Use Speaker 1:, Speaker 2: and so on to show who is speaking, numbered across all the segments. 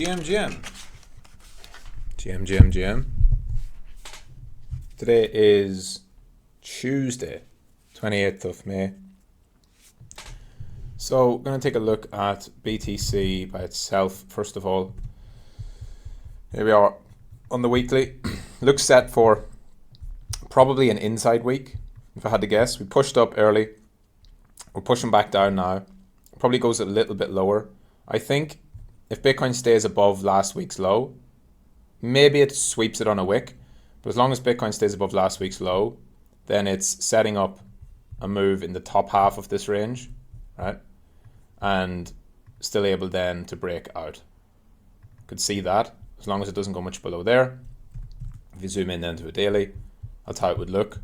Speaker 1: GM. Today is Tuesday, 28th of May. So we're going to take a look at BTC by itself first of all. Here we are on the weekly. Looks set for probably an inside week, if I had to guess. We pushed up early. We're pushing back down now. Probably goes a little bit lower. I think if Bitcoin stays above last week's low, maybe it sweeps it on a wick. But as long as Bitcoin stays above last week's low, then it's setting up a move in the top half of this range, right? And still able then to break out. Could see that as long as it doesn't go much below there. If you zoom in then to a daily, that's how it would look.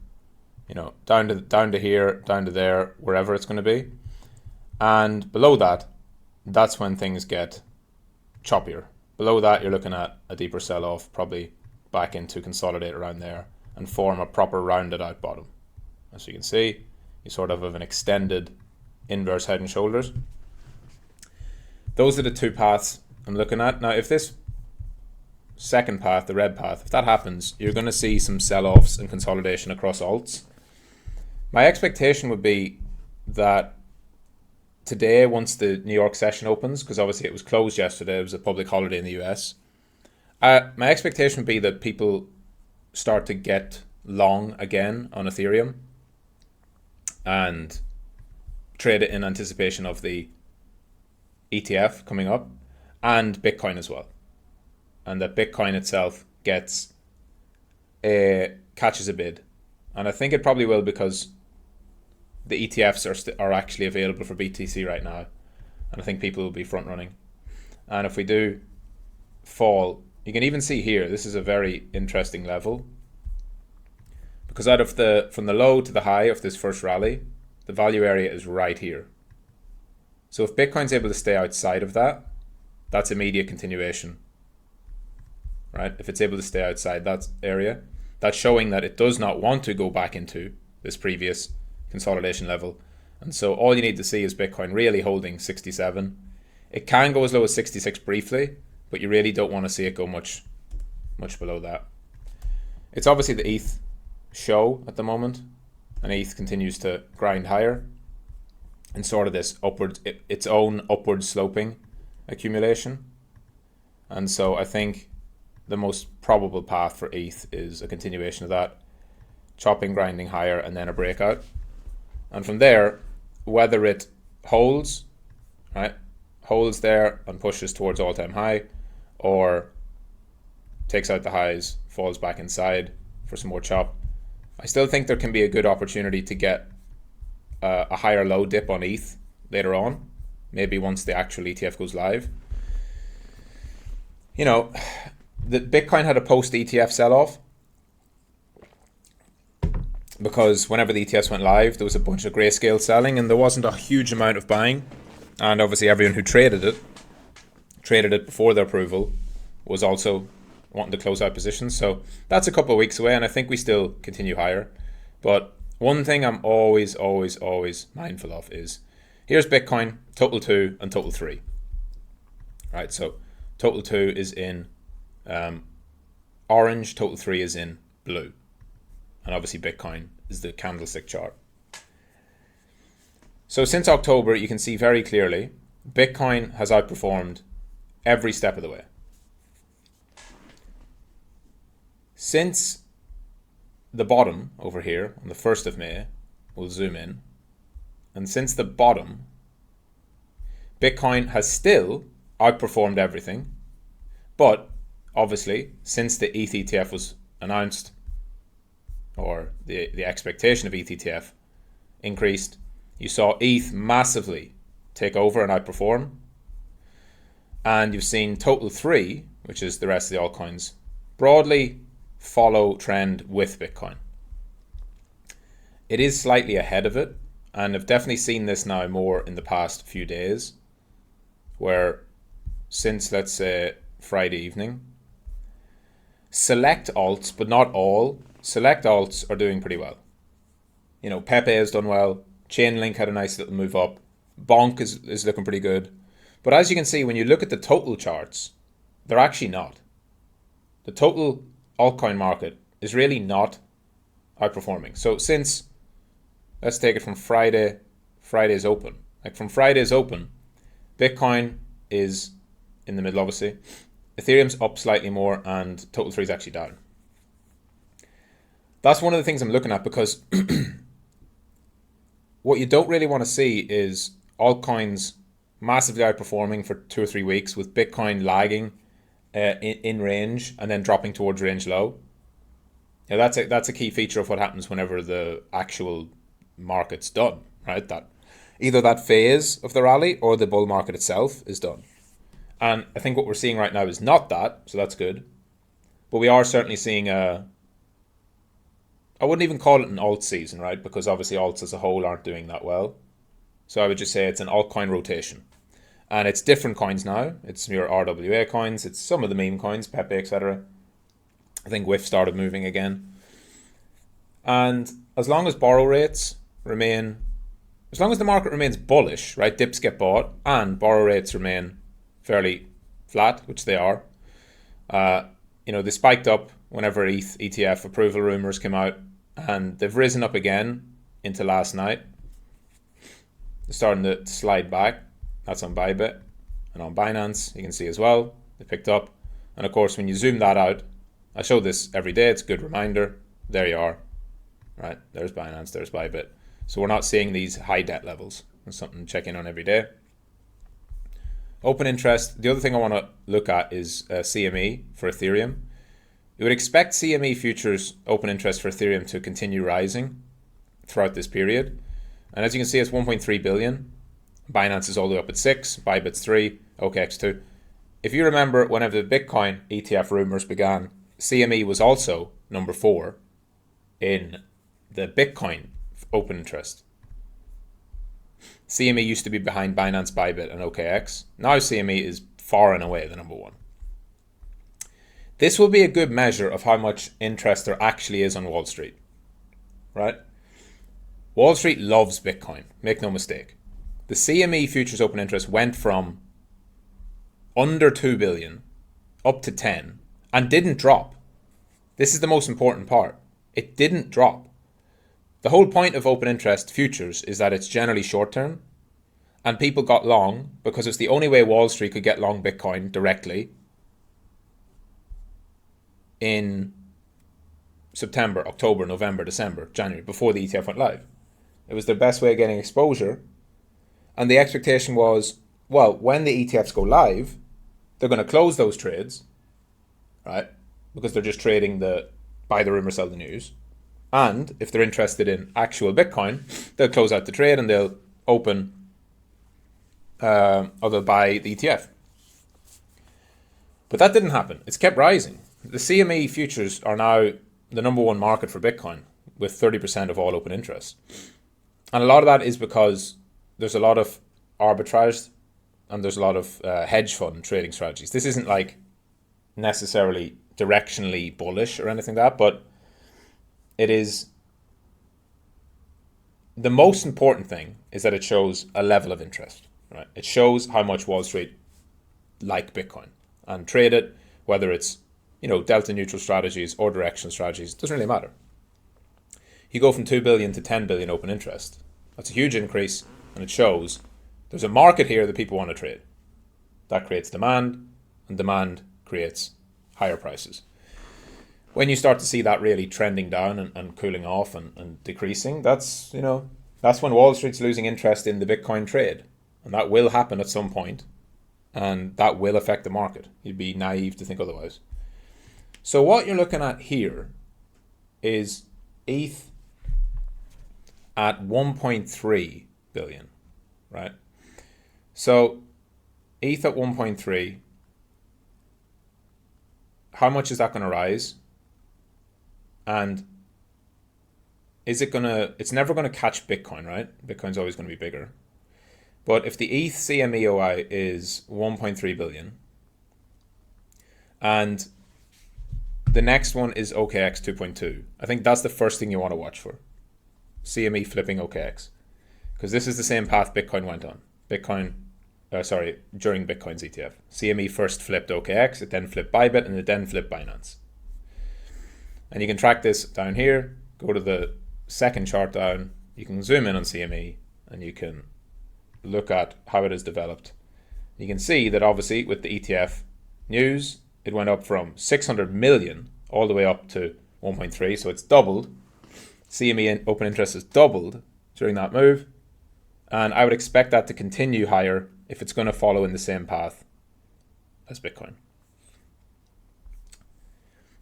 Speaker 1: You know, down to here, down to there, wherever it's going to be. And below that, that's when things get choppier. Below that, you're looking at a deeper sell-off, probably back into consolidate around there and form a proper rounded out bottom. As you can see, you sort of have an extended inverse head and shoulders. Those are the two paths I'm looking at. Now, if this second path, the red path, if that happens, you're going to see some sell-offs and consolidation across alts. My expectation would be that today, once the New York session opens, because obviously it was closed yesterday, it was a public holiday in the US, my expectation would be that people start to get long again on Ethereum and trade it in anticipation of the ETF coming up and Bitcoin as well. And that Bitcoin itself catches a bid. And I think it probably will, because the ETFs are actually available for BTC right now. And I think people will be front running. And if we do fall, you can even see here, this is a very interesting level. Because from the low to the high of this first rally, the value area is right here. So if Bitcoin's able to stay outside of that, that's immediate continuation. Right? If it's able to stay outside that area, that's showing that it does not want to go back into this previous consolidation level. And so all you need to see is Bitcoin really holding 67. It can go as low as 66 briefly, but you really don't want to see it go much below that. It's obviously the ETH show at the moment, and ETH continues to grind higher in sort of this its own upward sloping accumulation. And so I think the most probable path for ETH is a continuation of that, chopping, grinding higher, and then a breakout. And from there, whether it holds there and pushes towards all-time high, or takes out the highs, falls back inside for some more chop, I still think there can be a good opportunity to get a higher low dip on ETH later on, maybe once the actual ETF goes live. You know, the Bitcoin had a post-ETF sell-off, because whenever the ETFs went live, there was a bunch of grayscale selling and there wasn't a huge amount of buying. And obviously everyone who traded it before the approval, was also wanting to close out positions. So that's a couple of weeks away, and I think we still continue higher. But one thing I'm always mindful of is, here's Bitcoin, total 2 and total 3. Right, so total 2 is in orange, total 3 is in blue. And obviously Bitcoin is the candlestick chart. So since October, you can see very clearly, Bitcoin has outperformed every step of the way. Since the bottom over here on the 1st of May, we'll zoom in, and since the bottom, Bitcoin has still outperformed everything, but obviously since the ETH ETF was announced, or the expectation of ETH ETF increased, you saw ETH massively take over and outperform. And you've seen total 3, which is the rest of the altcoins, broadly follow trend with Bitcoin. It is slightly ahead of it, and I've definitely seen this now more in the past few days, where since, let's say, Friday evening, select alts, but not all, select alts are doing pretty well. You know, Pepe has done well. Chainlink had a nice little move up. Bonk is looking pretty good. But as you can see, when you look at the total charts, they're actually not. The total altcoin market is really not outperforming. So since, let's take it from Friday's open. Like from Friday's open, Bitcoin is in the middle, obviously. Ethereum's up slightly more, and Total 3 is actually down. That's one of the things I'm looking at, because what you don't really want to see is altcoins massively outperforming for 2 or 3 weeks, with Bitcoin lagging in range and then dropping towards range low. Yeah, that's a key feature of what happens whenever the actual market's done, right? That either that phase of the rally or the bull market itself is done. And I think what we're seeing right now is not that, so that's good. But we are certainly seeing I wouldn't even call it an alt season, right? Because obviously alts as a whole aren't doing that well. So I would just say it's an altcoin rotation. And it's different coins now. It's your RWA coins, it's some of the meme coins, Pepe, etc. I think WIF started moving again. And as long as borrow rates remain, as long as the market remains bullish, right, dips get bought and borrow rates remain fairly flat, which they are. They spiked up whenever ETH ETF approval rumors came out, and they've risen up again into last night. They're starting to slide back. That's on Bybit, and on Binance you can see as well they picked up. And of course, when you zoom that out, I show this every day, it's a good reminder. There you are, right? There's Binance, there's Bybit. So we're not seeing these high debt levels. That's something to check in on every day. Open interest. The other thing I want to look at is CME for Ethereum. You would expect CME futures open interest for Ethereum to continue rising throughout this period. And as you can see, it's 1.3 billion. Binance is all the way up at 6, Bybit's 3, OKX 2. If you remember, whenever the Bitcoin ETF rumors began, CME was also number 4 in the Bitcoin open interest. CME used to be behind Binance, Bybit, and OKX. Now CME is far and away the number 1. This will be a good measure of how much interest there actually is on Wall Street, right? Wall Street loves Bitcoin, make no mistake. The CME futures open interest went from under 2 billion up to 10 and didn't drop. This is the most important part. It didn't drop. The whole point of open interest futures is that it's generally short term, and people got long because it's the only way Wall Street could get long Bitcoin directly in September, October, November, December, January, before the ETF went live. It was their best way of getting exposure. And the expectation was, well, when the ETFs go live, they're going to close those trades, right? Because they're just trading the buy the rumor, sell the news. And if they're interested in actual Bitcoin, they'll close out the trade and they'll open or they'll buy the ETF. But that didn't happen. It's kept rising. The CME futures are now the number 1 market for Bitcoin with 30% of all open interest. And a lot of that is because there's a lot of arbitrage and there's a lot of hedge fund trading strategies. This isn't like necessarily directionally bullish or anything like that, but it is. The most important thing is that it shows a level of interest, right? It shows how much Wall Street like Bitcoin and trade it, whether it's, delta neutral strategies or directional strategies, it doesn't really matter. You go from 2 billion to 10 billion open interest. That's a huge increase, and it shows there's a market here that people want to trade. That creates demand, and demand creates higher prices. When you start to see that really trending down and cooling off and decreasing, that's when Wall Street's losing interest in the Bitcoin trade. And that will happen at some point, and that will affect the market. You'd be naive to think otherwise. So what you're looking at here is ETH at 1.3 billion, right? So ETH at 1.3, how much is that going to rise? And is it going to, it's never going to catch Bitcoin, right? Bitcoin's always going to be bigger. But if the ETH CMEOI is 1.3 billion, and the next one is OKX 2.2, I think that's the first thing you want to watch for. CME flipping OKX. Because this is the same path Bitcoin went on. Bitcoin during Bitcoin's ETF. CME first flipped OKX, it then flipped Bybit, and it then flipped Binance. And you can track this down here, go to the second chart down, you can zoom in on CME, and you can look at how it has developed. You can see that obviously with the ETF news, it went up from 600 million all the way up to 1.3, so it's doubled. CME open interest has doubled during that move, and I would expect that to continue higher if it's going to follow in the same path as Bitcoin.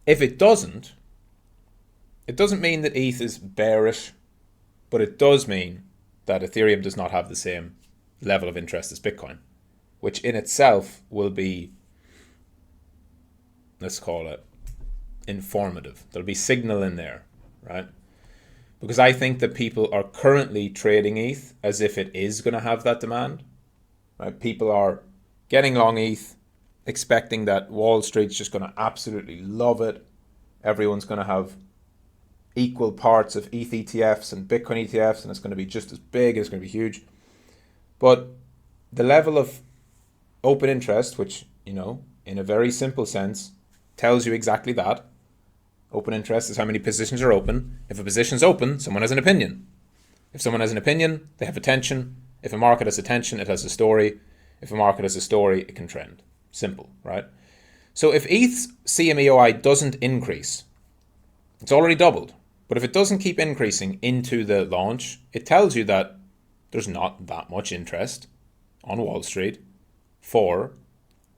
Speaker 1: If it doesn't mean that ETH is bearish, but it does mean that Ethereum does not have the same level of interest as Bitcoin, which in itself will be, let's call it, informative. There'll be signal in there, right? Because I think that people are currently trading ETH as if it is going to have that demand, right? People are getting long ETH, expecting that Wall Street's just going to absolutely love it. Everyone's going to have equal parts of ETH ETFs and Bitcoin ETFs, and it's going to be just as big, it's going to be huge. But the level of open interest, which, in a very simple sense, tells you exactly that. Open interest is how many positions are open. If a position's open, someone has an opinion. If someone has an opinion, they have attention. If a market has attention, it has a story. If a market has a story, it can trend. Simple, right? So if ETH's CMEOI doesn't increase, it's already doubled. But if it doesn't keep increasing into the launch, it tells you that there's not that much interest on Wall Street for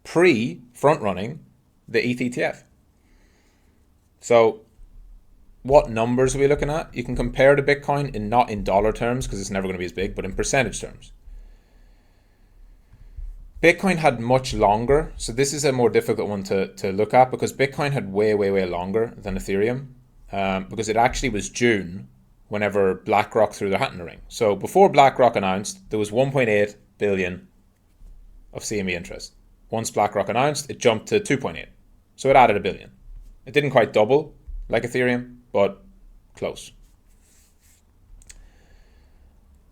Speaker 1: front-running the ETH ETF. So what numbers are we looking at? You can compare to Bitcoin not in dollar terms, because it's never going to be as big, but in percentage terms. Bitcoin had much longer, so this is a more difficult one to look at, because Bitcoin had way, way, way longer than Ethereum, because it actually was June whenever BlackRock threw their hat in the ring. So before BlackRock announced, there was 1.8 billion of CME interest. Once BlackRock announced, it jumped to 2.8. So it added a billion. It didn't quite double like Ethereum, but close.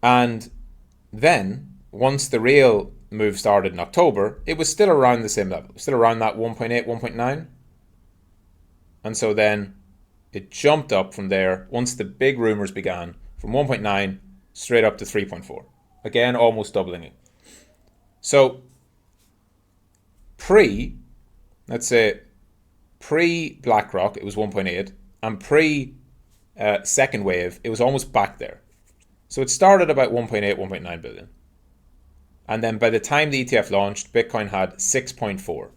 Speaker 1: And then, once the real move started in October, it was still around the same level, still around that 1.8, 1.9. And so then it jumped up from there once the big rumors began, from 1.9 straight up to 3.4. Again, almost doubling it. So let's say pre-BlackRock, it was 1.8, and pre-second wave, it was almost back there. So it started about 1.8, 1.9 billion. And then by the time the ETF launched, Bitcoin had 6.4.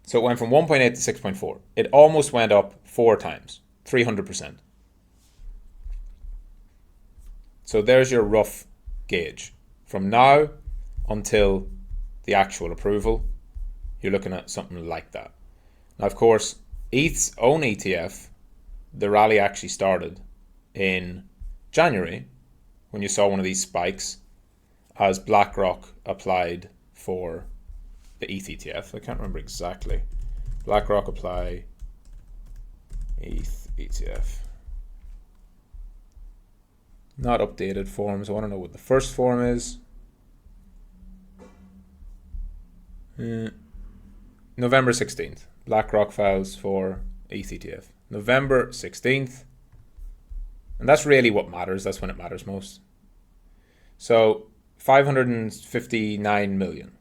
Speaker 1: So it went from 1.8 to 6.4. It almost went up 4 times, 300%. So there's your rough gauge. From now until the actual approval, you're looking at something like that. Now, of course, ETH's own ETF, the rally actually started in January when you saw one of these spikes as BlackRock applied for the ETH ETF. I can't remember exactly. BlackRock apply ETH ETF. Not updated forms. I want to know what the first form is. November 16th. BlackRock files for ETH ETF. November 16th. And that's really what matters. That's when it matters most. So 559 million.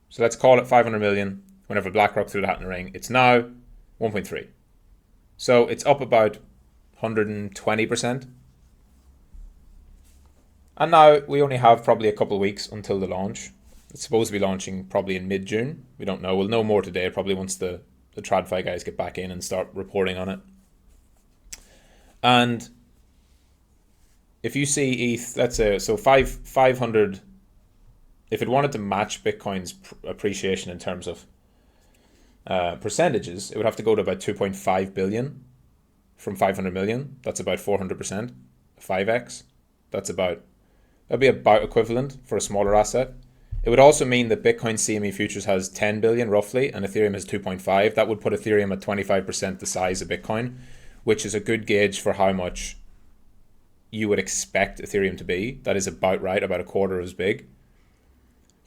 Speaker 1: So let's call it 500 million whenever BlackRock threw the hat in the ring. It's now 1.3. So it's up about 120%. And now we only have probably a couple of weeks until the launch. It's supposed to be launching probably in mid-June. We don't know. We'll know more today, probably once the TradFi guys get back in and start reporting on it. And if you see ETH, let's say, so 500, if it wanted to match Bitcoin's appreciation in terms of percentages, it would have to go to about 2.5 billion from 500 million. That's about 400%, 5x. That'd be about equivalent for a smaller asset. It would also mean that Bitcoin CME futures has 10 billion roughly, and Ethereum has 2.5. That would put Ethereum at 25% the size of Bitcoin, which is a good gauge for how much you would expect Ethereum to be. That is about right, about a quarter as big.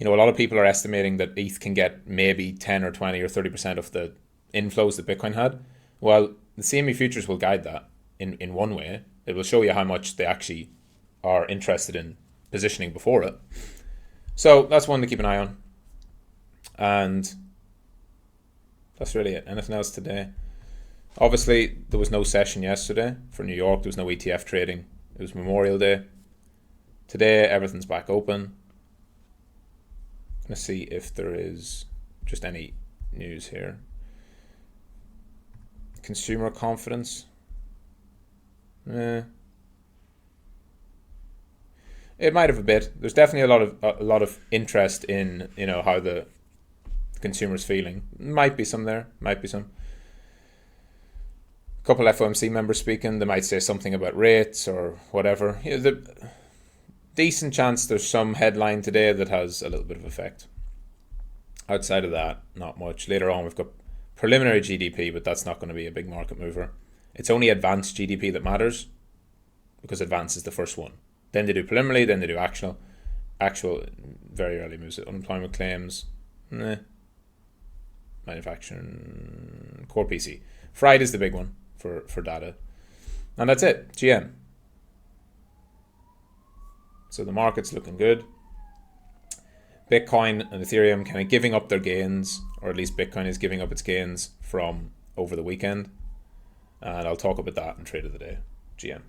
Speaker 1: A lot of people are estimating that ETH can get maybe 10 or 20 or 30% of the inflows that Bitcoin had. Well, the CME futures will guide that in one way. It will show you how much they actually are interested in positioning before it. So that's one to keep an eye on. And that's really it. Anything else today? Obviously, there was no session yesterday for New York. There was no ETF trading. It was Memorial Day. Today, everything's back open. Let's see if there is just any news here. Consumer confidence. It might have a bit. There's definitely a lot of interest in how the consumer's feeling. Might be some there. Might be some. A couple FOMC members speaking. They might say something about rates or whatever. The decent chance there's some headline today that has a little bit of effect. Outside of that, not much. Later on, we've got preliminary GDP, but that's not going to be a big market mover. It's only advanced GDP that matters because advanced is the first one. Then they do preliminary, then they do actual very early moves. Unemployment claims, manufacturing, core PC. Friday's the big one for data. And that's it, GM. So the market's looking good. Bitcoin and Ethereum kind of giving up their gains, or at least Bitcoin is giving up its gains from over the weekend. And I'll talk about that in Trade of the Day. GM.